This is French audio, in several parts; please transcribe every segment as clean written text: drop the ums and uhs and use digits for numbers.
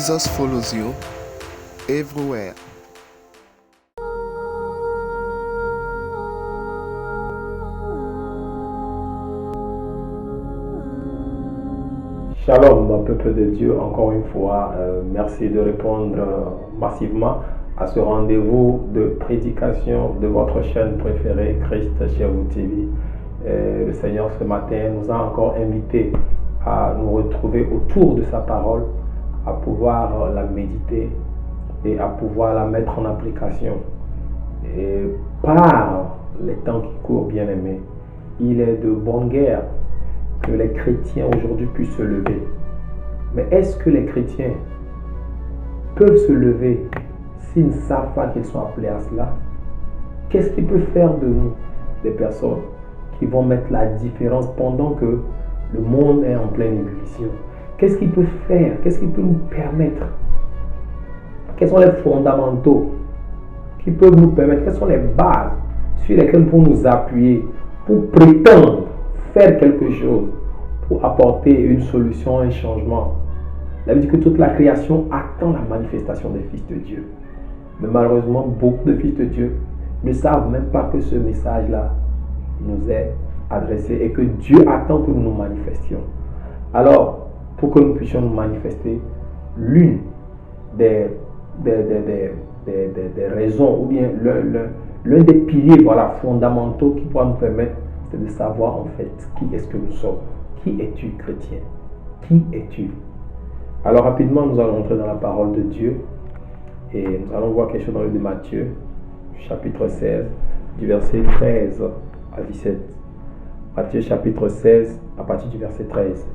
Jesus follows you everywhere. Shalom, peuple de Dieu, encore une fois, merci de répondre massivement à ce rendez-vous de prédication de votre chaîne préférée, Christ chez vous TV. Le Seigneur ce matin nous a encore invités à nous retrouver autour de sa parole, à pouvoir la méditer et à pouvoir la mettre en application. Et par les temps qui courent, bien aimés, il est de bonne guerre que les chrétiens aujourd'hui puissent se lever. Mais est-ce que les chrétiens peuvent se lever s'ils ne savent pas qu'ils sont appelés à cela? Qu'est-ce qui peut faire de nous des personnes qui vont mettre la différence pendant que le monde est en pleine ébullition? Qu'est-ce qui peut faire? Qu'est-ce qui peut nous permettre? Quels sont les fondamentaux qui peuvent nous permettre? Quelles sont les bases sur lesquelles nous pouvons nous appuyer pour prétendre faire quelque chose, pour apporter une solution, un changement? La Bible dit que toute la création attend la manifestation des fils de Dieu. Mais malheureusement, beaucoup de fils de Dieu ne savent même pas que ce message-là nous est adressé et que Dieu attend que nous nous manifestions. Alors, pour que nous puissions nous manifester, l'une des raisons ou bien l'un des piliers fondamentaux qui pourra nous permettre, c'est de savoir en fait qui est-ce que nous sommes. Qui es-tu, chrétien? Qui es-tu? Alors rapidement, nous allons entrer dans la parole de Dieu et nous allons voir quelque chose dans le livre de Matthieu, chapitre 16, du verset 13 à 17. Matthieu chapitre 16, à partir du verset 13.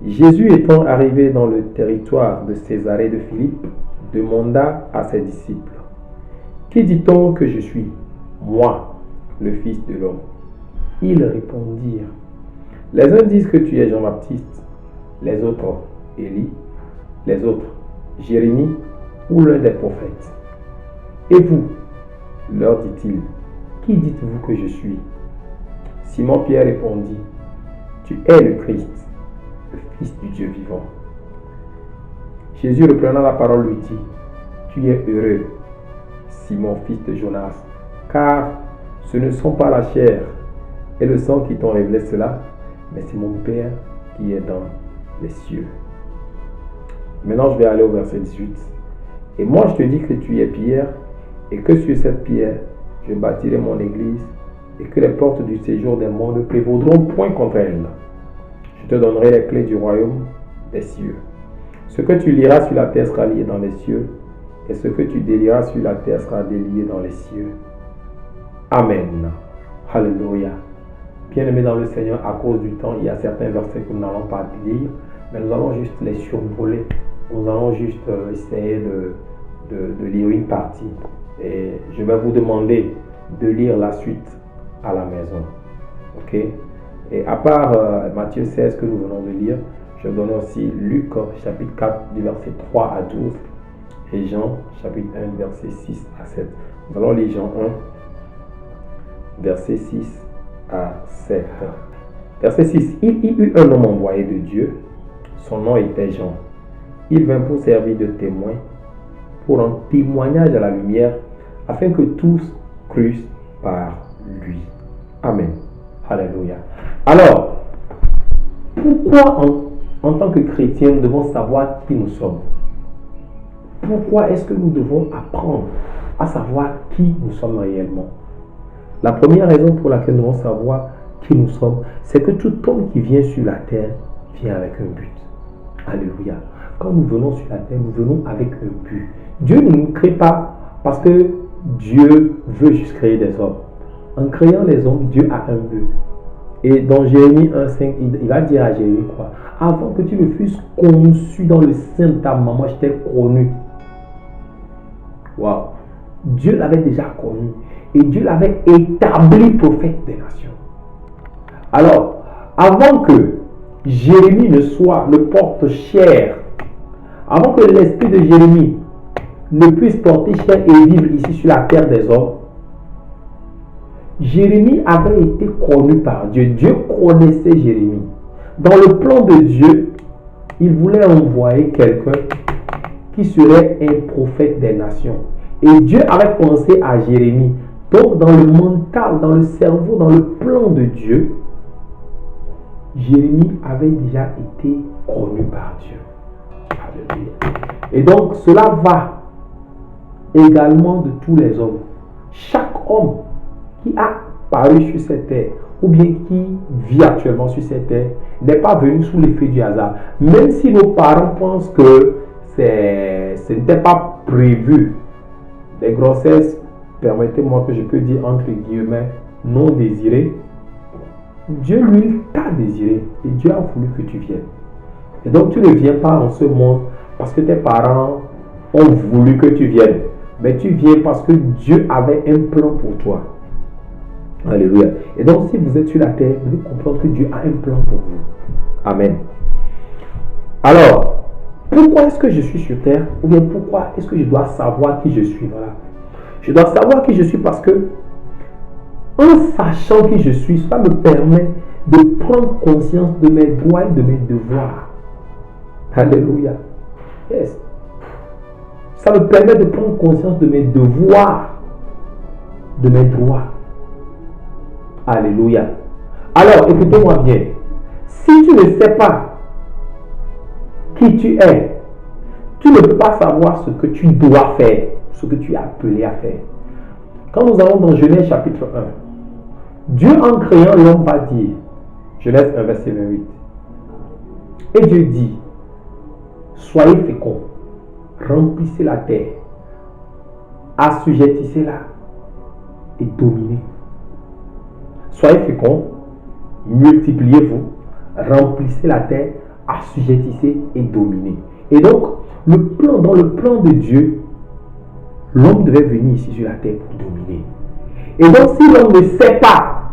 Jésus étant arrivé dans le territoire de Césarée de Philippe, demanda à ses disciples: Qui dit-on que je suis, moi, le Fils de l'homme? Ils répondirent: Les uns disent que tu es Jean-Baptiste, les autres Élie, les autres Jérémie ou l'un des prophètes. Et vous, leur dit-il, qui dites-vous que je suis? Simon-Pierre répondit: Tu es le Christ, le Fils du Dieu vivant. Jésus reprenant la parole lui dit: Tu es heureux, Simon, fils de Jonas, car ce ne sont pas la chair et le sang qui t'ont révélé cela, mais c'est mon Père qui est dans les cieux. Maintenant, je vais aller au verset 18. Et moi, je te dis que tu es Pierre, et que sur cette pierre, je bâtirai mon église, et que les portes du séjour des morts ne prévaudront point contre elle. Je te donnerai les clés du royaume des cieux. Ce que tu liras sur la terre sera lié dans les cieux, et ce que tu délieras sur la terre sera délié dans les cieux. Amen. Alléluia. Bien-aimés dans le Seigneur, à cause du temps, il y a certains versets que nous n'allons pas lire, mais nous allons juste les survoler. Nous allons juste essayer de lire une partie. Et je vais vous demander de lire la suite à la maison. Ok? Et à part Matthieu 16 que nous venons de lire, je donne aussi Luc chapitre 4 du verset 3 à 12 et Jean chapitre 1 verset 6 à 7. Nous allons lire Jean 1 verset 6 à 7. Verset 6. Il y eut un homme envoyé de Dieu, son nom était Jean. Il vint pour servir de témoin, pour un témoignage à la lumière, afin que tous crussent par lui. Amen. Alléluia. Alors, pourquoi en tant que chrétiens, nous devons savoir qui nous sommes? Pourquoi est-ce que nous devons apprendre à savoir qui nous sommes réellement? La première raison pour laquelle nous devons savoir qui nous sommes, c'est que tout homme qui vient sur la terre vient avec un but. Alléluia. Quand nous venons sur la terre, nous venons avec un but. Dieu ne nous crée pas parce que Dieu veut juste créer des hommes. En créant les hommes, Dieu a un but. Et dans Jérémie 1,5, il va dire à Jérémie quoi? Avant que tu ne fusses conçu dans le sein de ta maman, je t'ai connu. Waouh! Dieu l'avait déjà connu. Et Dieu l'avait établi prophète des nations. Alors, avant que Jérémie ne soit le porte-chair, avant que l'esprit de Jérémie ne puisse porter chair et vivre ici sur la terre des hommes, Jérémie avait été connu par Dieu. Dieu connaissait Jérémie. Dans le plan de Dieu, il voulait envoyer quelqu'un qui serait un prophète des nations. Et Dieu avait pensé à Jérémie. Donc dans le mental, dans le cerveau, dans le plan de Dieu, Jérémie avait déjà été connu par Dieu. Alléluia. Et donc cela va également de tous les hommes. Chaque homme qui a paru sur cette terre ou bien qui vit actuellement sur cette terre n'est pas venu sous l'effet du hasard. Même si nos parents pensent que ce n'était pas prévu, des grossesses, permettez-moi que je peux dire entre guillemets, non désirées, Dieu lui t'a désiré et Dieu a voulu que tu viennes. Et donc tu ne viens pas en ce monde parce que tes parents ont voulu que tu viennes, mais tu viens parce que Dieu avait un plan pour toi. Alléluia. Et donc si vous êtes sur la terre, vous devez comprendre que Dieu a un plan pour vous. Amen. Alors, pourquoi est-ce que je suis sur terre? Ou bien pourquoi est-ce que je dois savoir qui je suis? Voilà. Je dois savoir qui je suis parce que en sachant qui je suis, cela me permet de prendre conscience de mes droits et de mes devoirs. Alléluia. Yes. Ça me permet de prendre conscience de mes devoirs, de mes droits. Alléluia. Alors, écoutez-moi bien. Si tu ne sais pas qui tu es, tu ne peux pas savoir ce que tu dois faire, ce que tu es appelé à faire. Quand nous allons dans Genèse chapitre 1, Dieu en créant l'homme va dire, Genèse 1 verset 28, et Dieu dit, soyez féconds, remplissez la terre, assujettissez-la et dominez. Soyez féconds, multipliez-vous, remplissez la terre, assujettissez et dominez. Et donc, dans le plan de Dieu, l'homme devait venir ici sur la terre pour dominer. Et donc, si l'homme ne sait pas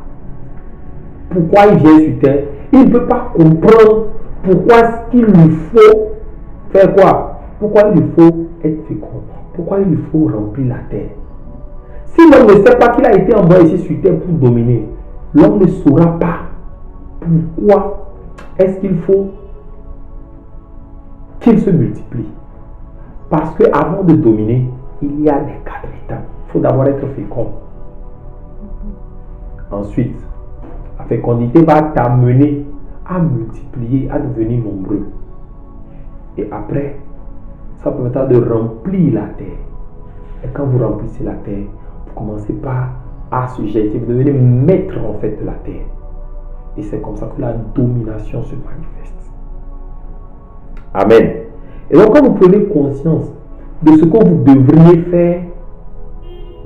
pourquoi il vient sur terre, il ne peut pas comprendre pourquoi il lui faut faire quoi? Pourquoi il lui faut être fécond? Pourquoi il lui faut remplir la terre? Si l'homme ne sait pas qu'il a été envoyé ici sur terre pour dominer, l'homme ne saura pas pourquoi est-ce qu'il faut qu'il se multiplie. Parce qu'avant de dominer, il y a les 4 étapes. Il faut d'abord être fécond. Ensuite, la fécondité va t'amener à multiplier, à devenir nombreux. Et après, ça permettra de remplir la terre. Et quand vous remplissez la terre, vous commencez par assujettir, vous devenez maître en fait de la terre. Et c'est comme ça que la domination se manifeste. Amen. Et donc quand vous prenez conscience de ce que vous devriez faire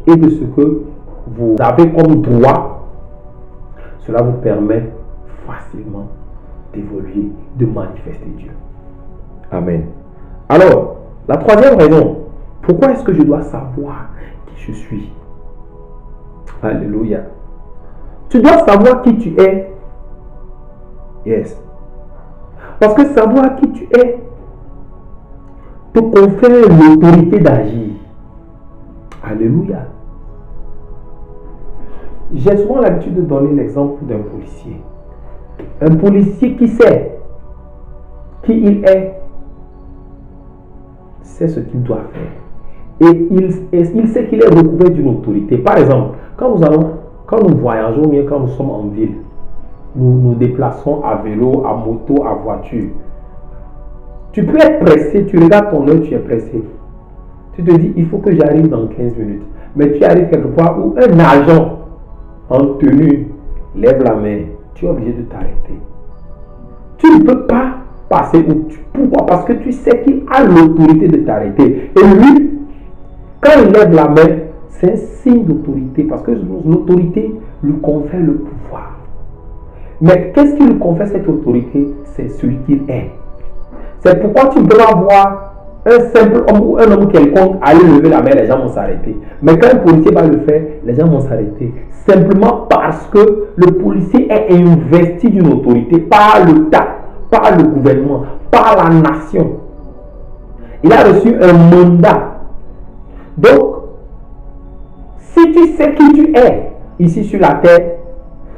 et de ce que vous avez comme droit, cela vous permet facilement d'évoluer, de manifester Dieu. Amen. Alors, la troisième raison, pourquoi est-ce que je dois savoir qui je suis? Alléluia. Tu dois savoir qui tu es. Yes. Parce que savoir qui tu es te confère l'autorité d'agir. Alléluia. J'ai souvent l'habitude de donner l'exemple d'un policier. Un policier qui sait qui il est, sait ce qu'il doit faire. Et il sait qu'il est recouvert d'une autorité. Par exemple, quand nous voyageons, bien quand nous sommes en ville, nous nous déplaçons à vélo, à moto, à voiture. Tu peux être pressé, tu regardes ton heure, tu es pressé. Tu te dis, il faut que j'arrive dans 15 minutes. Mais tu arrives quelque part où un agent en tenue lève la main, tu es obligé de t'arrêter. Tu ne peux pas passer où tu... Pourquoi? Parce que tu sais qu'il a l'autorité de t'arrêter. Et lui, quand il lève la main, c'est un signe d'autorité. Parce que l'autorité lui confère le pouvoir. Mais qu'est-ce qui lui confère cette autorité? C'est celui qu'il est. C'est pourquoi tu peux avoir un simple homme ou un homme quelconque aller lever la main, les gens vont s'arrêter. Mais quand un policier va le faire, les gens vont s'arrêter. Simplement parce que le policier est investi d'une autorité par l'État, par le gouvernement, par la nation. Il a reçu un mandat. Donc, si tu sais qui tu es ici sur la terre,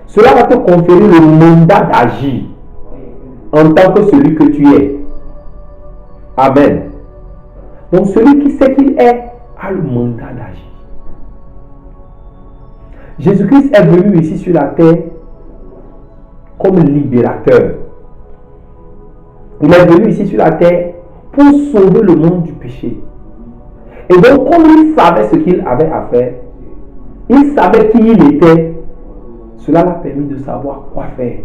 cela va te conférer le mandat d'agir en tant que celui que tu es. Amen. Donc celui qui sait qu'il est a le mandat d'agir. Jésus-Christ est venu ici sur la terre comme libérateur. Il est venu ici sur la terre pour sauver le monde du péché. Et donc, comme il savait ce qu'il avait à faire, il savait qui il était, cela l'a permis de savoir quoi faire.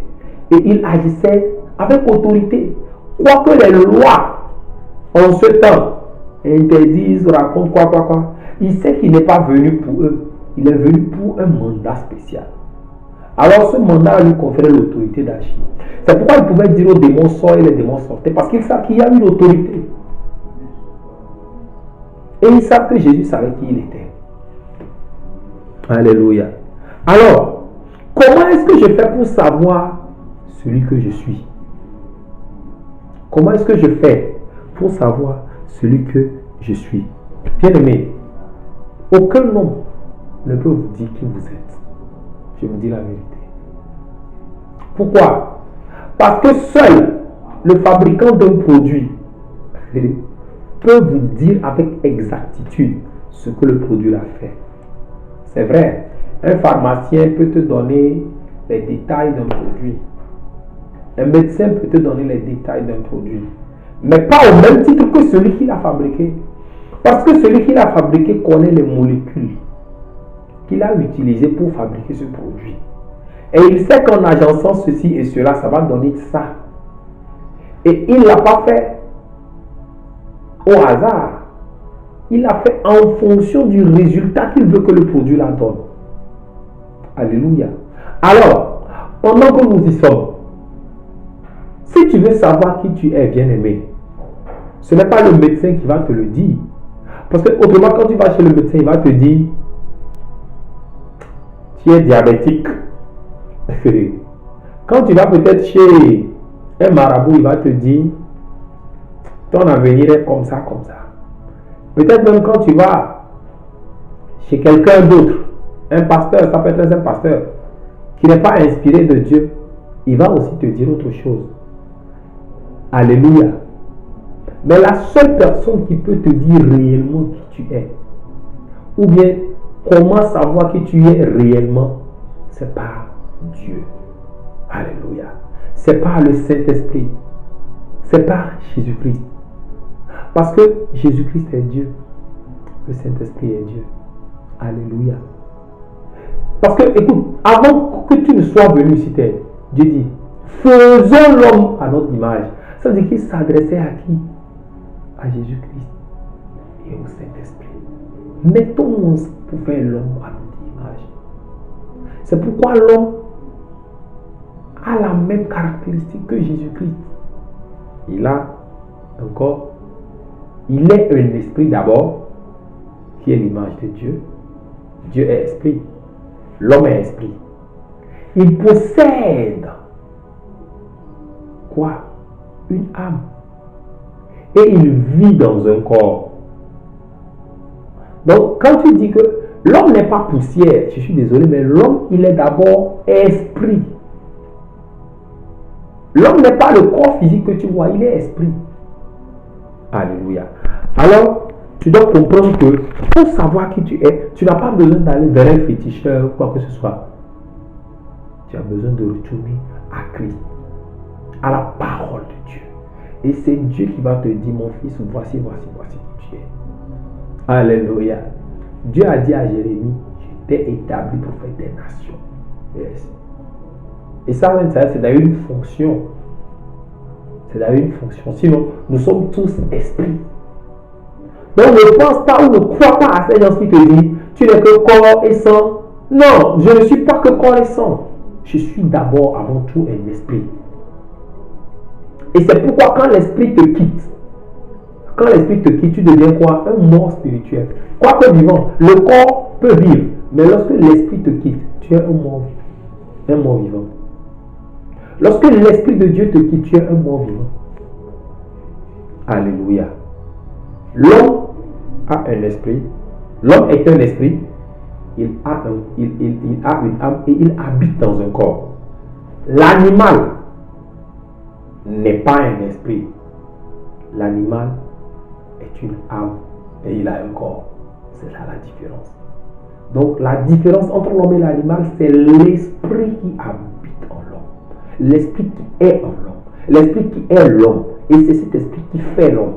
Et il agissait avec autorité. Quoique les lois en ce temps interdisent, racontent quoi, il sait qu'il n'est pas venu pour eux. Il est venu pour un mandat spécial. Alors ce mandat lui conférait l'autorité d'agir. C'est pourquoi il pouvait dire aux démons sort et les démons sortaient. Parce qu'il savent qu'il y a une autorité. Et ils savent que Jésus savait qui il était. Alléluia. Alors, comment est-ce que je fais pour savoir celui que je suis? Comment est-ce que je fais pour savoir celui que je suis? Bien-aimé, aucun homme ne peut vous dire qui vous êtes. Je vous dis la vérité. Pourquoi? Parce que seul le fabricant d'un produit peut vous dire avec exactitude ce que le produit a fait. C'est vrai, un pharmacien peut te donner les détails d'un produit. Un médecin peut te donner les détails d'un produit. Mais pas au même titre que celui qui l'a fabriqué. Parce que celui qui l'a fabriqué connaît les molécules qu'il a utilisées pour fabriquer ce produit. Et il sait qu'en agençant ceci et cela, ça va donner ça. Et il ne l'a pas fait au hasard. Il l'a fait en fonction du résultat qu'il veut que le produit la donne. Alléluia. Alors, pendant que nous y sommes, si tu veux savoir qui tu es, bien-aimé, ce n'est pas le médecin qui va te le dire. Parce que autrement, quand tu vas chez le médecin, il va te dire tu es diabétique. Quand tu vas peut-être chez un marabout, il va te dire ton avenir est comme ça, comme ça. Peut-être même quand tu vas chez quelqu'un d'autre, un pasteur, ça peut être un pasteur qui n'est pas inspiré de Dieu, il va aussi te dire autre chose. Alléluia. Mais la seule personne qui peut te dire réellement qui tu es, ou bien comment savoir qui tu es réellement, c'est par Dieu. Alléluia. C'est par le Saint-Esprit. C'est par Jésus-Christ. Parce que Jésus-Christ est Dieu. Le Saint-Esprit est Dieu. Alléluia. Parce que, écoute, avant que tu ne sois venu ici, Dieu dit, faisons l'homme à notre image. Ça veut dire qu'il s'adressait à qui? À Jésus-Christ et au Saint-Esprit. Mettons-nous pour faire l'homme à notre image. C'est pourquoi l'homme a la même caractéristique que Jésus-Christ. Il est un esprit d'abord, qui est l'image de Dieu. Dieu est esprit. L'homme est esprit. Il possède quoi? Une âme. Et il vit dans un corps. Donc, quand tu dis que l'homme n'est pas poussière, je suis désolé, mais l'homme, il est d'abord esprit. L'homme n'est pas le corps physique que tu vois, il est esprit. Alléluia. Alors, tu dois comprendre que pour savoir qui tu es, tu n'as pas besoin d'aller vers un féticheur ou quoi que ce soit. Tu as besoin de retourner à Christ, à la parole de Dieu. Et c'est Dieu qui va te dire, mon fils, voici qui tu es. Alléluia. Dieu a dit à Jérémie, je t'ai établi pour faire des nations. Yes. Et ça, c'est d'ailleurs une fonction. C'est d'ailleurs une fonction. Sinon, nous sommes tous esprits. Donc, ne pense pas ou ne crois pas à ces gens qui te disent, tu n'es que corps et sang. Non, je ne suis pas que corps et sang. Je suis d'abord, avant tout, un esprit. Et c'est pourquoi quand l'esprit te quitte, tu deviens quoi? Un mort spirituel. Quoique vivant, le corps peut vivre. Mais lorsque l'esprit te quitte, tu es un mort vivant. Lorsque l'Esprit de Dieu te quitte, tu es un mort vivant. Alléluia. L'homme a un esprit. L'homme est un esprit. Il a une âme et il habite dans un corps. L'animal n'est pas un esprit. L'animal est une âme et il a un corps. C'est là la différence. Donc la différence entre l'homme et l'animal, c'est l'esprit qui habite en l'homme. L'esprit qui est en l'homme. L'esprit qui est l'homme. Et c'est cet esprit qui fait l'homme.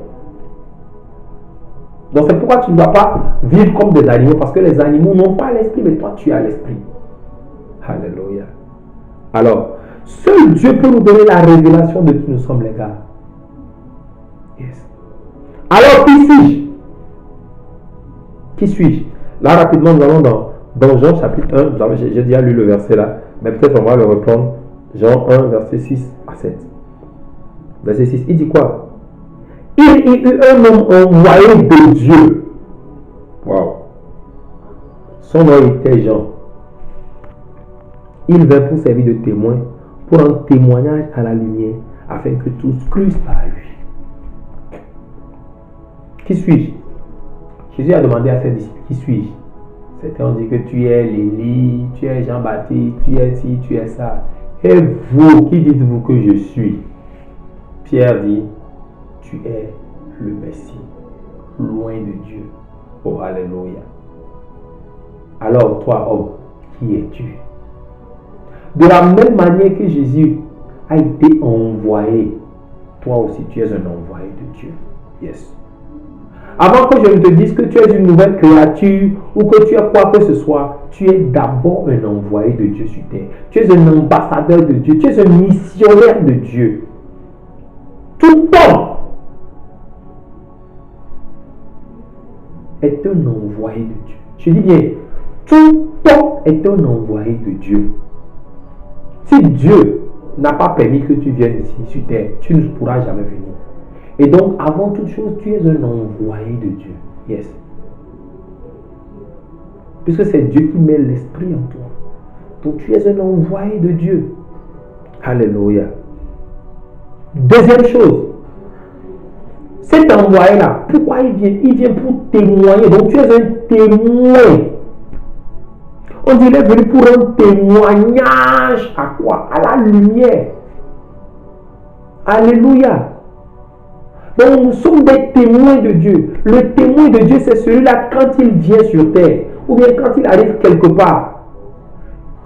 Donc c'est pourquoi tu ne dois pas vivre comme des animaux, parce que les animaux n'ont pas l'esprit, mais toi tu as l'esprit. Alléluia. Alors, seul Dieu peut nous donner la révélation de qui nous sommes, les gars. Yes. Alors, qui suis-je? Qui suis-je? Là, rapidement, nous allons dans Jean chapitre 1. J'ai déjà lu le verset là, mais peut-être on va le reprendre. Jean 1, verset 6 à 7. Verset 6, il dit quoi? Il y eut un homme envoyé de Dieu. Waouh. Son nom était Jean. Il vint pour servir de témoin, pour un témoignage à la lumière, afin que tous crussent par lui. Qui suis-je? Jésus a demandé à ses disciples, qui suis-je? Certains ont dit que tu es Élie, tu es Jean-Baptiste, tu es ci, tu es ça. Et vous, qui dites-vous que je suis? Pierre dit, tu es le Messie, loin de Dieu. Oh, alléluia. Alors, toi, homme, qui es-tu? De la même manière que Jésus a été envoyé, toi aussi, tu es un envoyé de Dieu. Yes. Avant que je ne te dise que tu es une nouvelle créature ou que tu es quoi que ce soit, tu es d'abord un envoyé de Dieu sur terre. Tu es un ambassadeur de Dieu. Tu es un missionnaire de Dieu. Tout homme est un envoyé de Dieu. Je dis bien, tout homme est un envoyé de Dieu. Si Dieu n'a pas permis que tu viennes ici sur terre, tu ne pourras jamais venir. Et donc, avant toute chose, tu es un envoyé de Dieu. Yes. Puisque c'est Dieu qui met l'esprit en toi. Donc, tu es un envoyé de Dieu. Alléluia. Deuxième chose. Cet envoyé-là, pourquoi il vient? Il vient pour témoigner. Donc, tu es un témoin. On dit qu'il est venu pour un témoignage à quoi? À la lumière. Alléluia. Donc nous sommes des témoins de Dieu. Le témoin de Dieu, c'est celui-là quand il vient sur terre, ou bien quand il arrive quelque part,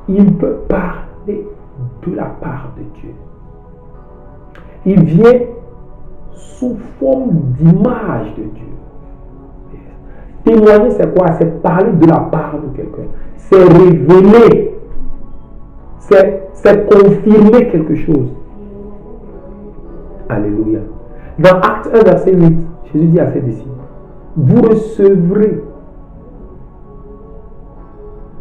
il peut parler de la part de Dieu. Il vient sous forme d'image de Dieu. Témoigner, c'est quoi? C'est parler de la part de quelqu'un. C'est révéler. C'est confirmer quelque chose. Alléluia. Dans Acte 1, verset 8, Jésus dit à ses disciples, vous recevrez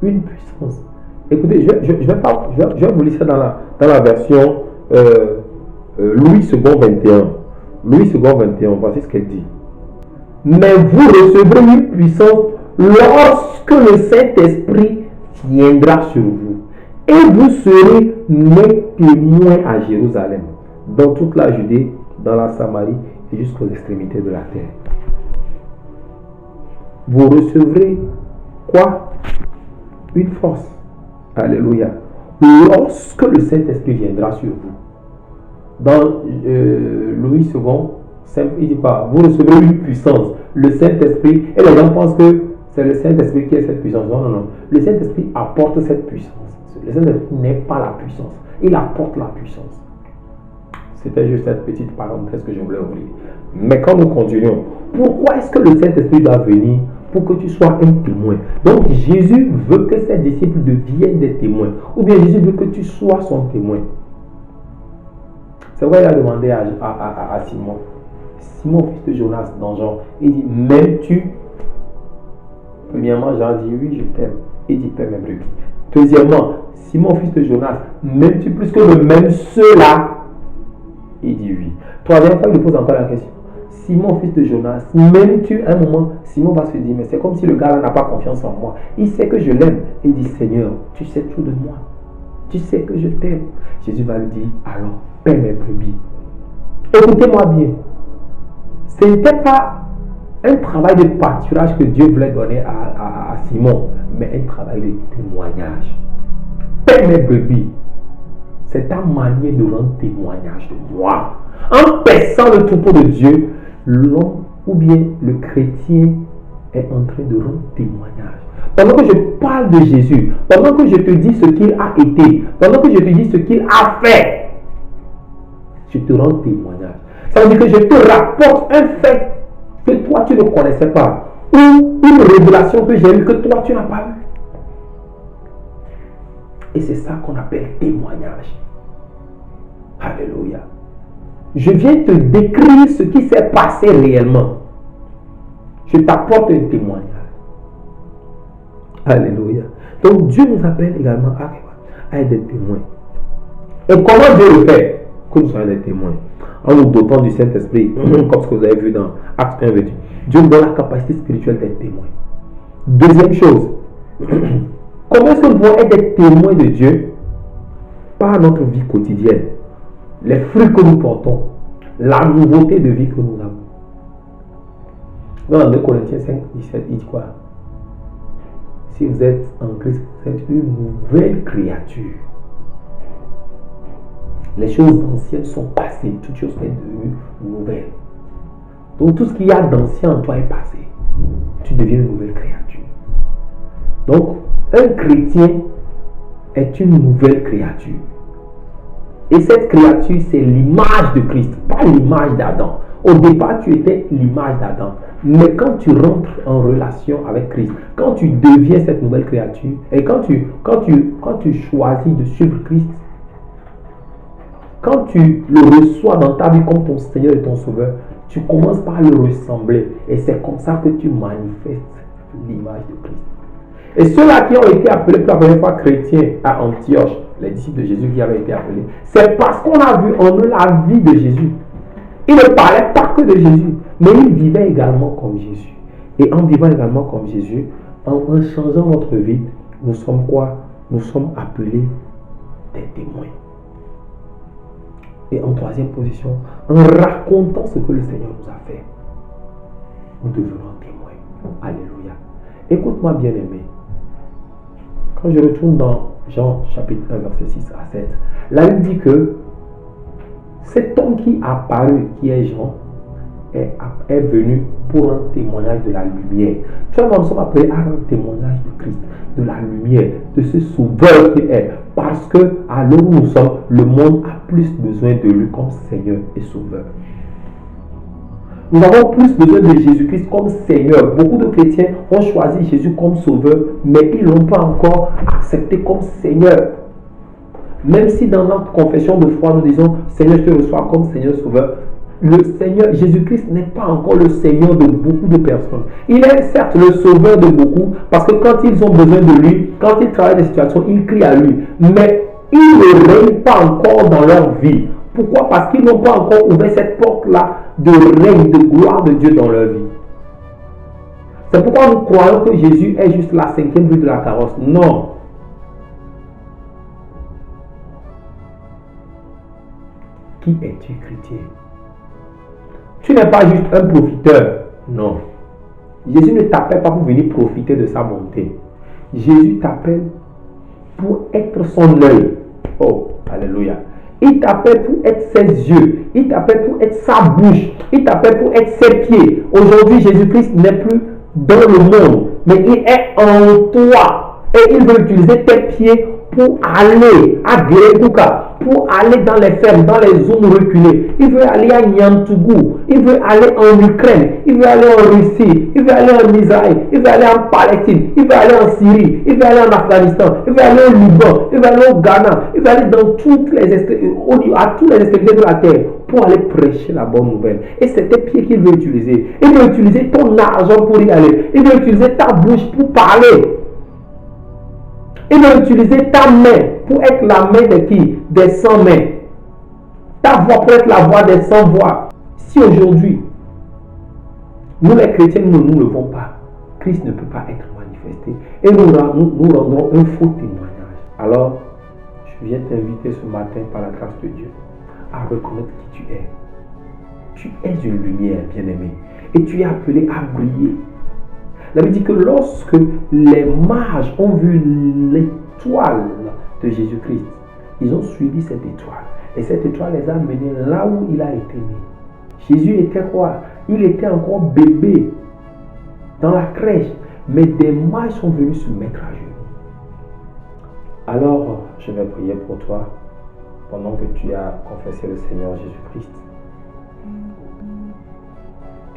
une puissance. Écoutez, je vais vous lire ça dans la version Louis II 21. Louis II 21, voici ce qu'elle dit. Mais vous recevrez une puissance lorsque le Saint-Esprit viendra sur vous. Et vous serez mes témoins à Jérusalem, dans toute la Judée, dans la Samarie et jusqu'aux extrémités de la terre. Vous recevrez quoi? Une force. Alléluia. Lorsque le Saint-Esprit viendra sur vous. Dans Louis II, il dit quoi? Vous recevrez une puissance. Le Saint-Esprit, et les gens pensent que c'est le Saint-Esprit qui est cette puissance. Non, non, non. Le Saint-Esprit apporte cette puissance. Le Saint-Esprit n'est pas la puissance. Il apporte la puissance. C'était juste cette petite parenthèse que je voulais ouvrir. Mais quand nous continuons, pourquoi est-ce que le Saint-Esprit doit venir? Pour que tu sois un témoin. Donc Jésus veut que ses disciples deviennent des témoins. Ou bien Jésus veut que tu sois son témoin. C'est vrai, il a demandé à Simon. Simon, fils de Jonas, dans Jean, il dit, m'aimes-tu? Premièrement, Jean dit, oui, je t'aime. Il dit, paie mes brebis. Deuxièmement, Simon, fils de Jonas, m'aimes-tu plus que le même ceux-là? Il dit oui. Troisième fois, il pose encore la question. Simon, fils de Jonas, m'aimes-tu? À un moment, Simon va se dire, mais c'est comme si le gars n'a pas confiance en moi. Il sait que je l'aime. Il dit, Seigneur, tu sais tout de moi. Tu sais que je t'aime. Jésus va lui dire, alors, paie mes brebis. Écoutez-moi bien. Ce n'était pas un travail de pâturage que Dieu voulait donner à Simon, mais un travail de témoignage. Paie mes brebis. C'est ta manière de rendre témoignage de moi. En paissant le troupeau de Dieu, l'homme ou bien le chrétien est en train de rendre témoignage. Pendant que je parle de Jésus, pendant que je te dis ce qu'il a été, pendant que je te dis ce qu'il a fait, je te rends témoignage. Ça veut dire que je te rapporte un fait que toi tu ne connaissais pas, ou une révélation que j'ai eue que toi tu n'as pas eue. Et c'est ça qu'on appelle témoignage. Alléluia. Je viens te décrire ce qui s'est passé réellement. Je t'apporte un témoignage. Alléluia. Donc Dieu nous appelle également à être des témoins. Et comment Dieu le fait? Que nous soyons des témoins. En nous dotant du Saint-Esprit, comme ce que vous avez vu dans Acte 1, 28. Dieu nous donne la capacité spirituelle d'être témoin. Deuxième chose, comment est-ce que nous pouvons être des témoins de Dieu? Par notre vie quotidienne. Les fruits que nous portons, la nouveauté de vie que nous avons. Dans 2 Corinthiens 5, 17, il dit quoi? Si vous êtes en Christ, vous êtes une nouvelle créature. Les choses anciennes sont passées, toutes choses sont devenues nouvelles. Donc tout ce qu'il y a d'ancien en toi est passé. Tu deviens une nouvelle créature. Donc un chrétien est une nouvelle créature. Et cette créature, c'est l'image de Christ, pas l'image d'Adam. Au départ, tu étais l'image d'Adam. Mais quand tu rentres en relation avec Christ, quand tu deviens cette nouvelle créature, et quand tu choisis de suivre Christ, quand tu le reçois dans ta vie comme ton Seigneur et ton Sauveur, tu commences par le ressembler. Et c'est comme ça que tu manifestes l'image de Christ. Et ceux-là qui ont été appelés pour la première fois chrétiens à Antioche, les disciples de Jésus qui avaient été appelés, c'est parce qu'on a vu en eux la vie de Jésus. Ils ne parlaient pas que de Jésus, mais ils vivaient également comme Jésus. Et en vivant également comme Jésus, en changeant notre vie, nous sommes quoi? Nous sommes appelés des témoins. Et en troisième position, en racontant ce que le Seigneur nous a fait, nous devenons témoins. Alléluia. Écoute-moi bien aimé. Quand je retourne dans Jean chapitre 1 verset 6 à 7, là il dit que cet homme qui a apparu, qui est Jean, est venu pour un témoignage de la lumière. Toi et moi, nous sommes appelés à un témoignage de Christ, de la lumière, de ce sauveur qu'il est. Parce que à l'heure où nous sommes, le monde a plus besoin de lui comme Seigneur et Sauveur. Nous avons plus besoin de Jésus-Christ comme Seigneur. Beaucoup de chrétiens ont choisi Jésus comme Sauveur, mais ils ne l'ont pas encore accepté comme Seigneur. Même si dans notre confession de foi, nous disons Seigneur, je te reçois comme Seigneur Sauveur, le Seigneur Jésus-Christ n'est pas encore le Seigneur de beaucoup de personnes. Il est certes le Sauveur de beaucoup, parce que quand ils ont besoin de lui, quand ils travaillent des situations, ils crient à lui. Mais il ne règne pas encore dans leur vie. Pourquoi? Parce qu'ils n'ont pas encore ouvert cette porte-là de règne, de gloire de Dieu dans leur vie. C'est pourquoi nous croyons que Jésus est juste la cinquième rue de la carrosse. Non. Qui es-tu, chrétien? Tu n'es pas juste un profiteur. Non. Jésus ne t'appelle pas pour venir profiter de sa bonté. Jésus t'appelle pour être son œil. Oh, alléluia. Il t'appelle pour être ses yeux. Il t'appelle pour être sa bouche. Il t'appelle pour être ses pieds. Aujourd'hui, Jésus-Christ n'est plus dans le monde, mais il est en toi. Et il veut utiliser tes pieds pour aller à Guérédouka, pour aller dans les fermes, dans les zones reculées. Il veut aller à Niantougou, il veut aller en Ukraine, il veut aller en Russie, il veut aller en Israël, il veut aller en Palestine, il veut aller en Syrie, il veut aller en Afghanistan, il veut aller au Liban, il veut aller au Ghana, il veut aller dans à tous les extrémités de la terre pour aller prêcher la bonne nouvelle. Et c'est tes pieds qu'il veut utiliser. Il veut utiliser ton argent pour y aller. Il veut utiliser ta bouche pour parler. Il va utiliser ta main pour être la main de qui? Des 100 mains. Ta voix pour être la voix des 100 voix. Si aujourd'hui, nous les chrétiens, nous ne nous levons pas, Christ ne peut pas être manifesté. Et nous rendrons un faux témoignage. Alors, je viens t'inviter ce matin par la grâce de Dieu à reconnaître qui tu es. Tu es une lumière, bien-aimé. Et tu es appelé à briller. La Bible dit que lorsque les mages ont vu l'étoile de Jésus-Christ, ils ont suivi cette étoile. Et cette étoile les a menés là où il a été né. Jésus était quoi? Il était encore bébé dans la crèche, mais des mages sont venus se mettre à genoux. Alors, je vais prier pour toi pendant que tu as confessé le Seigneur Jésus-Christ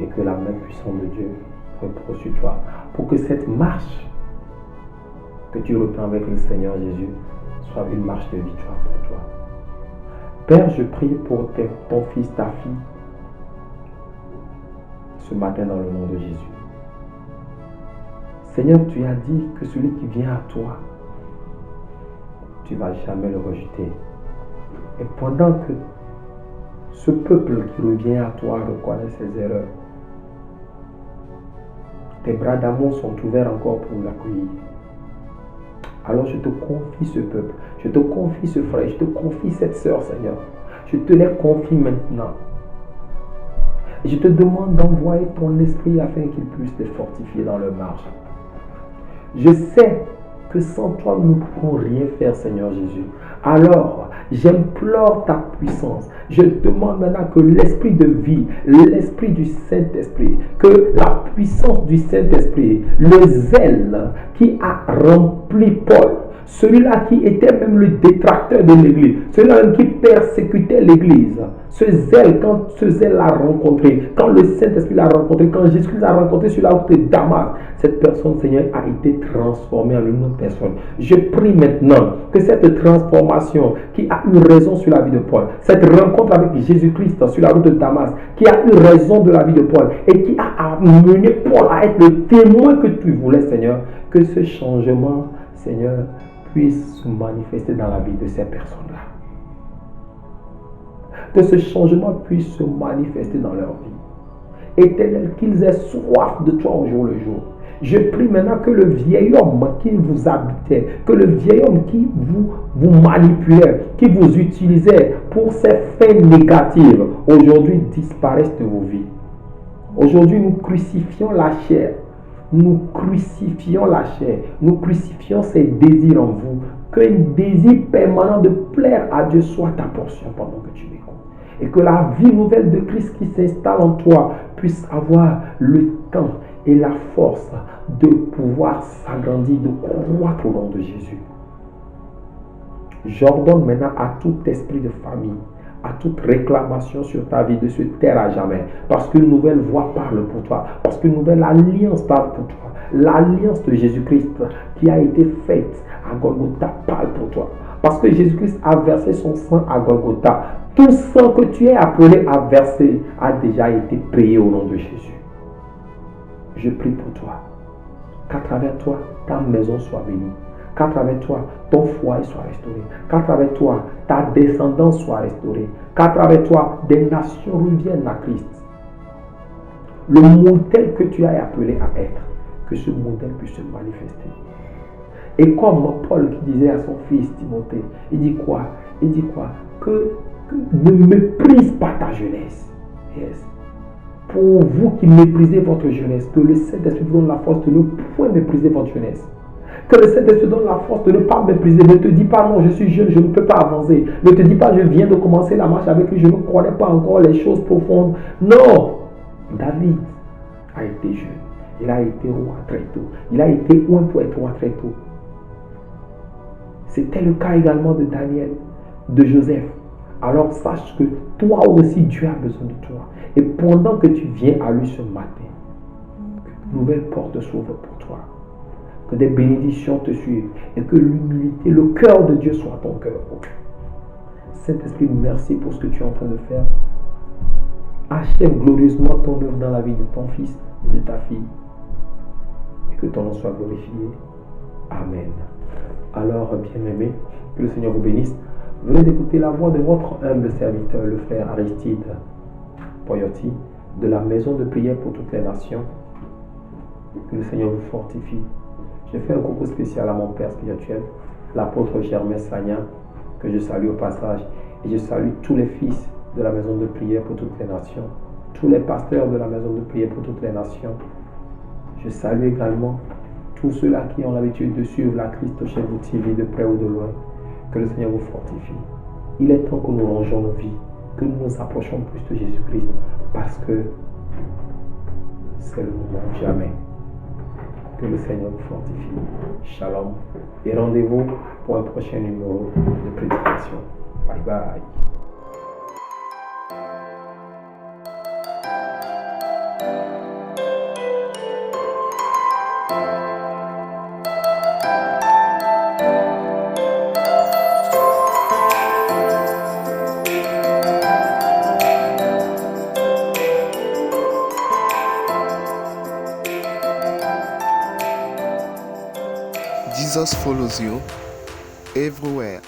et que la main puissante de Dieu repose sur toi pour que cette marche que tu reprends avec le Seigneur Jésus soit une marche de victoire pour toi. Père, je prie pour ton fils, ta fille, ce matin dans le nom de Jésus. Seigneur, tu as dit que celui qui vient à toi, tu ne vas jamais le rejeter. Et pendant que ce peuple qui revient à toi reconnaît ses erreurs, tes bras d'amour sont ouverts encore pour l'accueillir. Alors je te confie ce peuple, je te confie ce frère, je te confie cette sœur, Seigneur. Je te les confie maintenant. Et je te demande d'envoyer ton esprit afin qu'il puisse les fortifier dans leur marche. Je sais que sans toi, nous ne pouvons rien faire, Seigneur Jésus. Alors, j'implore ta puissance. Je demande maintenant que l'esprit de vie, l'esprit du Saint-Esprit, que la puissance du Saint-Esprit, le zèle qui a rempli Paul, celui-là qui était même le détracteur de l'Église, celui-là même qui persécutait l'Église, ce zèle, quand ce zèle l'a rencontré, quand le Saint-Esprit l'a rencontré, quand Jésus l'a rencontré sur la route de Damas, cette personne, Seigneur, a été transformée en une autre personne. Je prie maintenant que cette transformation qui a eu raison sur la vie de Paul, cette rencontre avec Jésus-Christ sur la route de Damas, qui a eu raison de la vie de Paul et qui a amené Paul à être le témoin que tu voulais, Seigneur, que ce changement, Seigneur, puisse se manifester dans la vie de ces personnes-là. Que ce changement puisse se manifester dans leur vie. Éternel, qu'ils aient soif de toi au jour le jour. Je prie maintenant que le vieil homme qui vous habitait, que le vieil homme qui vous manipulait, qui vous utilisait pour ses fins négatives, aujourd'hui disparaisse de vos vies. Aujourd'hui, nous crucifions la chair. Nous crucifions la chair. Nous crucifions ses désirs en vous. Qu'un désir permanent de plaire à Dieu soit ta portion pendant que tu m'écoutes. Et que la vie nouvelle de Christ qui s'installe en toi puisse avoir le temps et la force de pouvoir s'agrandir, de croître au nom de Jésus. J'ordonne maintenant à tout esprit de famille, à toute réclamation sur ta vie de se taire à jamais. Parce qu'une nouvelle voix parle pour toi. Parce qu'une nouvelle alliance parle pour toi. L'alliance de Jésus-Christ qui a été faite à Golgotha parle pour toi. Parce que Jésus-Christ a versé son sang à Golgotha. Tout sang que tu es appelé à verser a déjà été payé au nom de Jésus. Je prie pour toi. Qu'à travers toi, ta maison soit bénie. Qu'à travers toi, ton foyer soit restauré. Qu'à travers toi, ta descendance soit restaurée. Qu'à travers toi, des nations reviennent à Christ. Le modèle que tu as appelé à être, que ce modèle puisse se manifester. Et comme Paul qui disait à son fils Timothée, il dit quoi? Il dit quoi? Que ne méprise pas ta jeunesse. Yes. Pour vous qui méprisez votre jeunesse, que le Saint-Esprit vous donne la force de ne point mépriser votre jeunesse. Que le Saint-Esprit donne la force de ne pas mépriser. Ne te dis pas non, je suis jeune, je ne peux pas avancer. Ne te dis pas je viens de commencer la marche avec lui, je ne connais pas encore les choses profondes. Non! David a été jeune. Il a été roi très tôt. Il a été oint pour être roi très tôt. C'était le cas également de Daniel, de Joseph. Alors sache que toi aussi Dieu a besoin de toi. Et pendant que tu viens à lui ce matin, une nouvelle porte s'ouvre pour toi. Que des bénédictions te suivent et que l'humilité, le cœur de Dieu soit ton cœur. Saint-Esprit, merci pour ce que tu es en train de faire. Achève glorieusement ton œuvre dans la vie de ton fils et de ta fille. Et que ton nom soit glorifié. Amen. Alors, bien-aimés, que le Seigneur vous bénisse. Venez d'écouter la voix de votre humble serviteur, le frère Aristide Poyoti, de la maison de prière pour toutes les nations. Que le Seigneur vous fortifie. Je fais un coucou spécial à mon père spirituel, l'apôtre Germain Sagna, que je salue au passage. Et je salue tous les fils de la maison de prière pour toutes les nations, tous les pasteurs de la maison de prière pour toutes les nations. Je salue également tous ceux-là qui ont l'habitude de suivre la Christ chez vous TV de près ou de loin. Que le Seigneur vous fortifie. Il est temps que nous rangeons nos vies, que nous nous approchons plus de Jésus-Christ, parce que c'est le moment jamais. Que le Seigneur vous fortifie. Shalom. Et rendez-vous pour un prochain numéro de prédication. Bye bye. Jesus follows you everywhere.